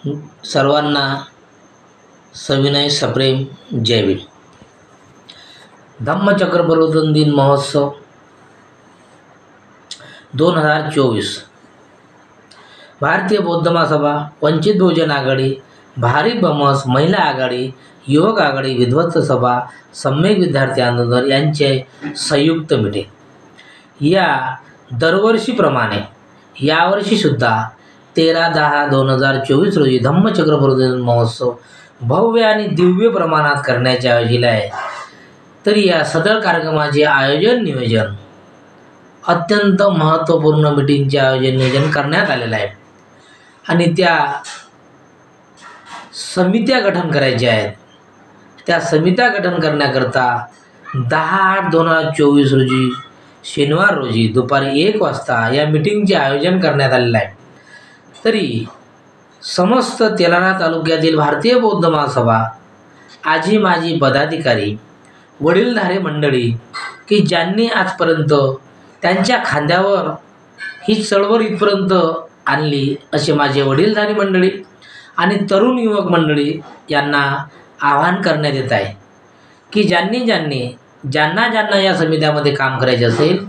सर्वांना सविनय सप्रेम जय भीम। धम्मचक्र प्रवर्तन दिन महोत्सव 2024 भारतीय बौद्ध महासभा, वंचित बहुजन आघाडी, भारिप बमस, महिला आघाडी, युवक आघाडी, विध्वस्त सभा, सम्यक विद्यार्थी आंदोलन यांचे संयुक्त मीटिंग। या दरवर्षीप्रमाणे यावर्षी सुद्धा 13/10/2024 रोजी धम्मचक्र प्रवर्तन महोत्सव भव्य आणि दिव्य प्रमाणात करण्याचे आयोजिले आहे। तरी या सदर कार्यक्रमाचे नियोजन अत्यंत महत्त्वपूर्ण मीटिंगचे नियोजन करण्यात आलेले आहे आणि त्या समित्या गठन करायच्या आहेत। त्या समित्या गठन करण्याकरता 10/8/2024 रोजी शनिवार रोजी दुपारी 1 वाजता या मीटिंगचे आयोजन करण्यात आलेले आहे। तरी समस्त तेलारा तालुक्यातील भारतीय बौद्ध महासभा, आजी माजी पदाधिकारी, वडीलधारे मंडळी की ज्यांनी आजपर्यंत त्यांच्या खांद्यावर ही चळवळ इथपर्यंत आणली असे माझे वडीलधारी मंडळी आणि तरुण युवक मंडळी यांना आवाहन करण्यात येत आहे की ज्यांना या समित्यामध्ये काम करायचे असेल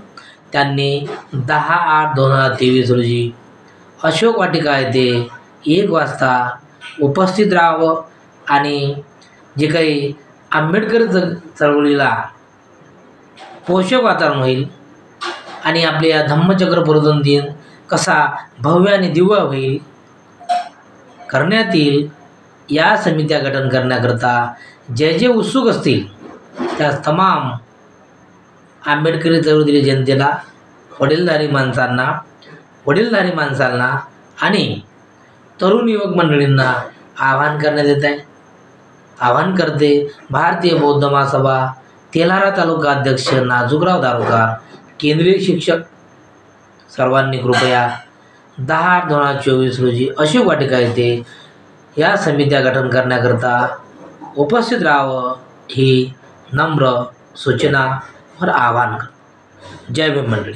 त्यांनी 10/8/2023 रोजी अशोक वाटिका येथे 1 वाजता उपस्थित राहावं आणि जे काही आंबेडकर चळवळीला पोषक वातावरण होईल आणि आपल्या धम्मचक्र प्रवर्तन दिन कसा भव्य आणि दिव्य होईल करण्यात येईल, या समित्या गठन करण्याकरता जे उत्सुक असतील त्या तमाम आंबेडकरी चळवळीतील जनतेला, वडीलधारी माणसांना आणि तरुण युवक मंडळींना आवाहन करण्यात येत आहे। आवाहन करते भारतीय बौद्ध महासभा तेलारा तालुका अध्यक्ष नाजूकराव दारोकार, केंद्रीय शिक्षक। सर्वांनी कृपया 10/8/2024 रोजी अशोक वाटिका येथे या समित्या गठन करण्याकरता उपस्थित राहावं ही नम्र सूचना व आवाहन। जय भीम मंडळी।